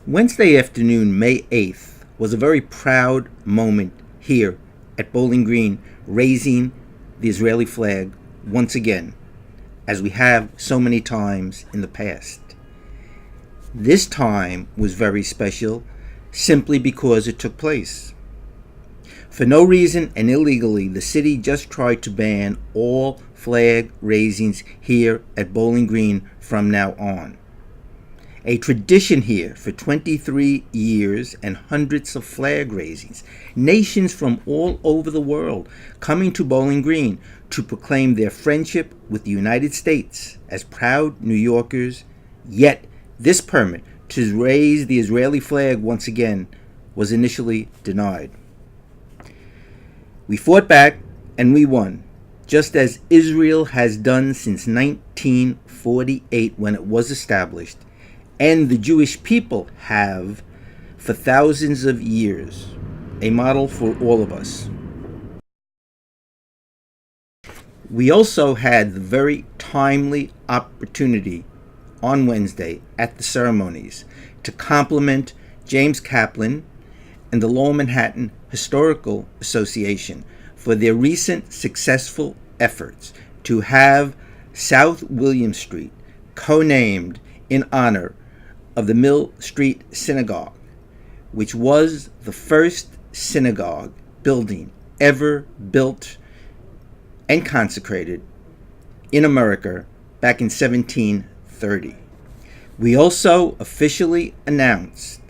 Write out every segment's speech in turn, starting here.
Wednesday afternoon, May 8th, was a very proud moment here at Bowling Green, raising the Israeli flag once again, as we have so many times in the past. This time was very special simply because it took place. For no reason and illegally, the city just tried to ban all flag raisings here at Bowling Green from now on. A tradition here for 23 years and hundreds of flag raisings. Nations from all over the world coming to Bowling Green to proclaim their friendship with the United States as proud New Yorkers. Yet this permit to raise the Israeli flag once again was initially denied. We fought back and we won, just as Israel has done since 1948 when it was established, and the Jewish people have for thousands of years, a model for all of us. We also had the very timely opportunity on Wednesday at the ceremonies to compliment James Kaplan and the Lower Manhattan Historical Association for their recent successful efforts to have South William Street co-named in honor of the Mill Street Synagogue, which was the first synagogue building ever built and consecrated in America back in 1730. We also officially announced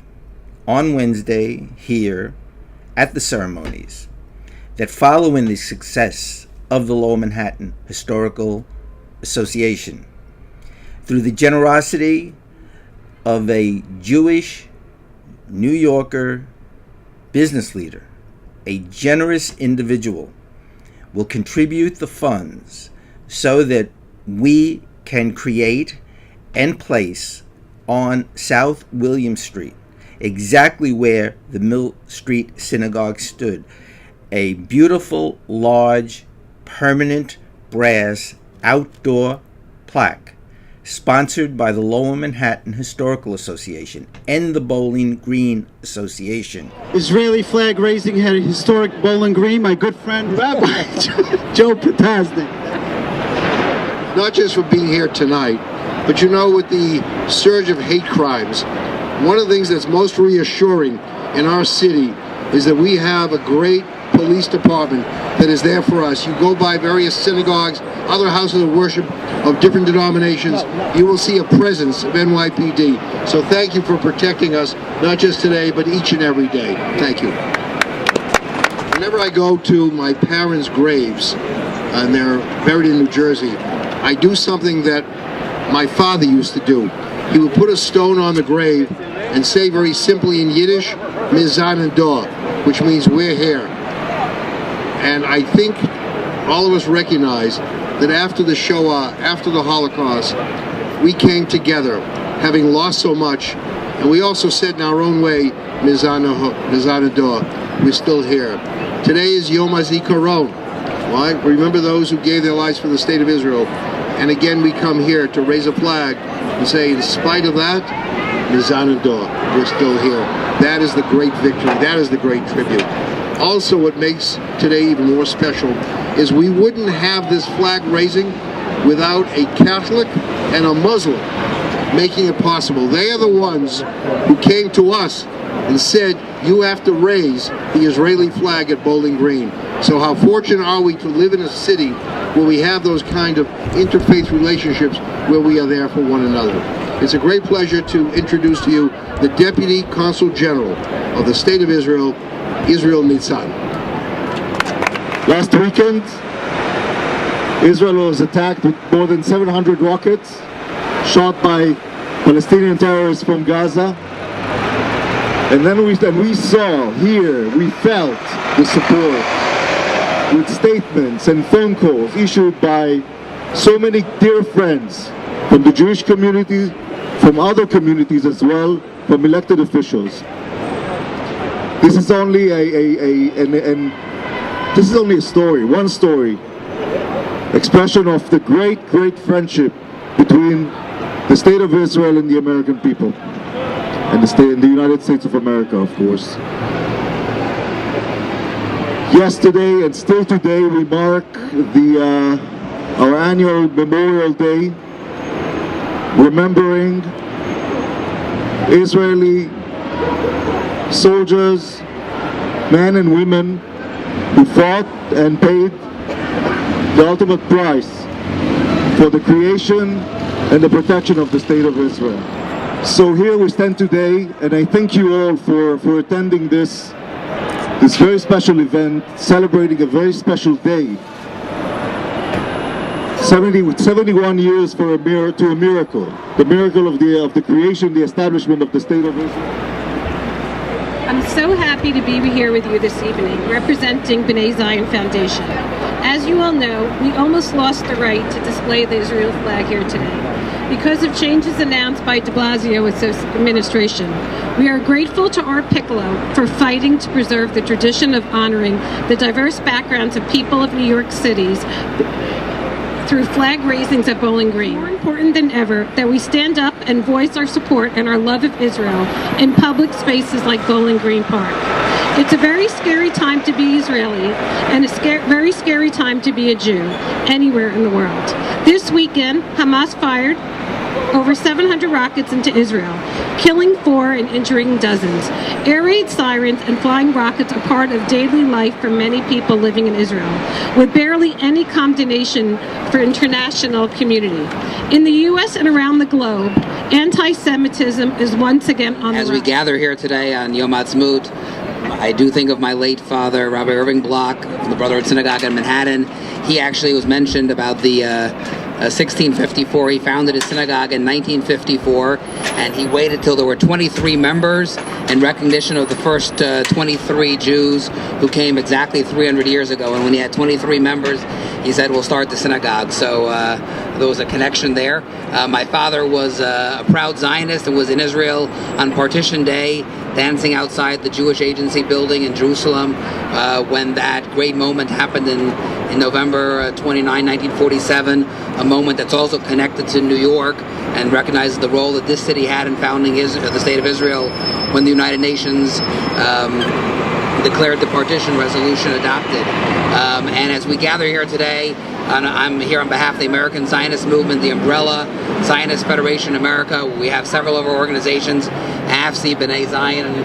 on Wednesday here at the ceremonies that following the success of the Lower Manhattan Historical Association, through the generosity of a Jewish New Yorker business leader, a generous individual, will contribute the funds so that we can create and place on South William Street, exactly where the Mill Street Synagogue stood, a beautiful, large, permanent brass outdoor plaque sponsored by the Lower Manhattan Historical Association and the Bowling Green Association. Israeli flag raising here at historic Bowling Green, my good friend Rabbi Joe Potasnik. Not just for being here tonight, but with the surge of hate crimes, one of the things that's most reassuring in our city is that we have a great police department that is there for us. You go by various synagogues, other houses of worship of different denominations, you will see a presence of NYPD. So thank you for protecting us, not just today, but each and every day. Thank you. Whenever I go to my parents' graves, and they're buried in New Jersey, I do something that my father used to do. He would put a stone on the grave and say very simply in Yiddish, Mizan Dor, which means we're here. And I think all of us recognize that after the Shoah, after the Holocaust, we came together, having lost so much, and we also said in our own way, Mizan Dor, we're still here. Today is Yom HaZikaron. Right? Remember those who gave their lives for the state of Israel. And again, we come here to raise a flag and say, in spite of that, Mizan Dor, we're still here. That is the great victory. That is the great tribute. Also, what makes today even more special is we wouldn't have this flag raising without a Catholic and a Muslim making it possible. They are the ones who came to us and said, you have to raise the Israeli flag at Bowling Green. So how fortunate are we to live in a city where we have those kind of interfaith relationships where we are there for one another. It's a great pleasure to introduce to you the Deputy Consul General of the State of Israel, Israel Nitzan. Last weekend, Israel was attacked with more than 700 rockets shot by Palestinian terrorists from Gaza. And then we saw here, we felt the support with statements and phone calls issued by so many dear friends from the Jewish community, from other communities as well, from elected officials. This is only this is only a story, one story, expression of the great friendship between the State of Israel and the American people. and in the United States of America, of course. Yesterday and still today, we mark our annual Memorial Day, remembering Israeli soldiers, men and women who fought and paid the ultimate price for the creation and the protection of the State of Israel. So here we stand today, and I thank you all for attending this very special event, celebrating a very special day. 71 years to a miracle, the miracle of the creation, the establishment of the State of Israel. I'm so happy to be here with you this evening, representing B'nai Zion Foundation. As you all know, we almost lost the right to display the Israel flag here today because of changes announced by de Blasio administration. We are grateful to Art Piccolo for fighting to preserve the tradition of honoring the diverse backgrounds of people of New York City's through flag raisings at Bowling Green. More important than ever that we stand up and voice our support and our love of Israel in public spaces like Bowling Green Park. It's a very scary time to be Israeli and a very scary time to be a Jew anywhere in the world. This weekend, Hamas fired over 700 rockets into Israel, killing 4 and injuring dozens. Air raid sirens and flying rockets are part of daily life for many people living in Israel, with barely any condemnation for international community. In the U.S. and around the globe, anti-Semitism is once again on the rise. As we gather here today on Yom Ha'atzmaut, I do think of my late father, Rabbi Irving Block, from the Brotherhood Synagogue in Manhattan. He actually was mentioned about the 1654. He founded his synagogue in 1954, and he waited till there were 23 members in recognition of the first 23 Jews who came exactly 300 years ago. And when he had 23 members, he said, we'll start the synagogue. So there was a connection there. My father was a proud Zionist and was in Israel on Partition Day, dancing outside the Jewish Agency building in Jerusalem when that great moment happened in November 29, 1947, a moment that's also connected to New York and recognizes the role that this city had in founding the State of Israel when the United Nations declared the partition resolution adopted. And as we gather here today, I'm here on behalf of the American Zionist Movement, the Umbrella Zionist Federation America. We have several of our organizations, AFSI, B'nai Zion,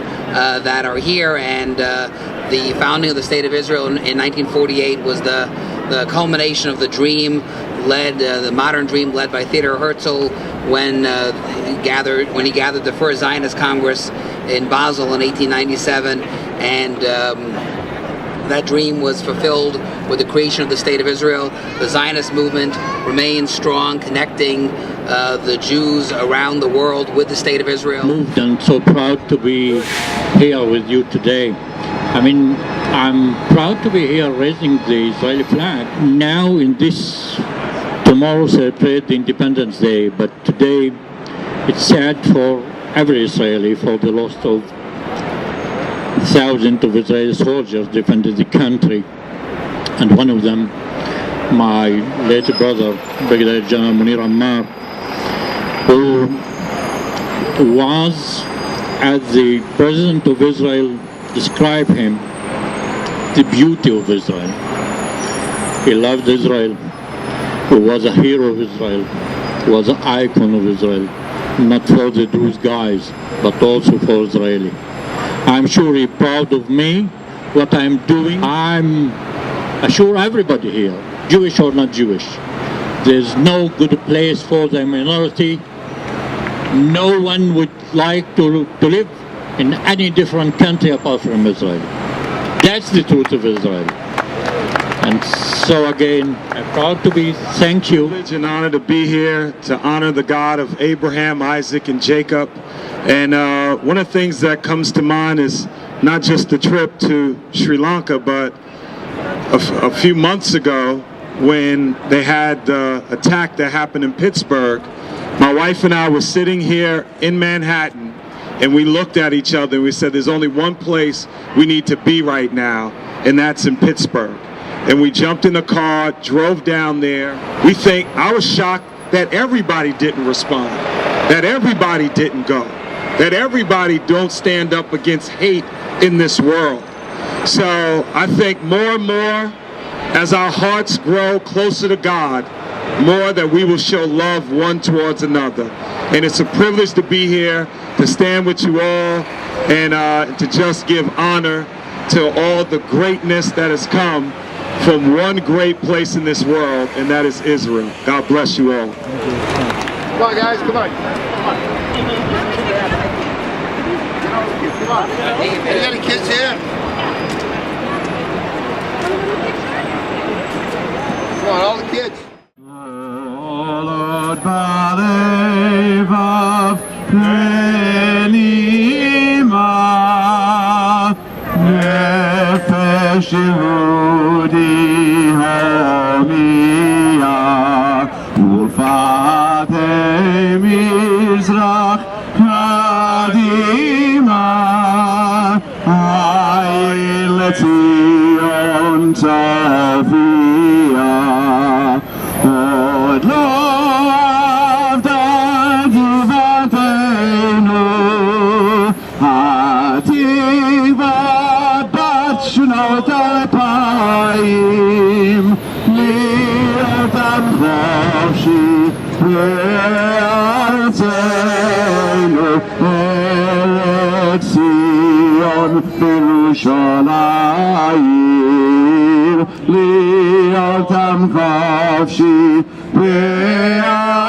that are here, and the founding of the State of Israel in 1948 was the culmination of the dream the modern dream led by Theodor Herzl when he gathered the first Zionist Congress in Basel in 1897, and that dream was fulfilled with the creation of the State of Israel. The Zionist movement remains strong, connecting the Jews around the world with the State of Israel. Moved and so proud to be here with you today. I mean, I'm proud to be here raising the Israeli flag. Now in this, tomorrow celebrate the Independence Day, but today it's sad for every Israeli for the loss of thousands of Israeli soldiers defended the country, and one of them, my late brother, Brigadier General Munir Ammar, who was, as the President of Israel described him, the beauty of Israel. He loved Israel. He was a hero of Israel. He was an icon of Israel, not for the Druze guys, but also for Israeli. I'm sure he's proud of me, what I'm doing. I'm sure everybody here, Jewish or not Jewish, there's no good place for the minority. No one would like to live in any different country apart from Israel. That's the truth of Israel. And so again, I'm proud to be, thank you. It's an honor to be here to honor the God of Abraham, Isaac, and Jacob. And one of the things that comes to mind is not just the trip to Sri Lanka, but a few months ago when they had the attack that happened in Pittsburgh. My wife and I were sitting here in Manhattan, and we looked at each other and we said, there's only one place we need to be right now, and that's in Pittsburgh. And we jumped in the car, drove down there. I was shocked that everybody didn't respond, that everybody didn't go. that everybody don't stand up against hate in this world. So I think more and more, as our hearts grow closer to God, more that we will show love one towards another. And it's a privilege to be here, to stand with you all, and to just give honor to all the greatness that has come from one great place in this world, and that is Israel. God bless you all. Come on, guys, come on. Come on. Come on. Any kids here? Come on, all the kids. Be'alteinu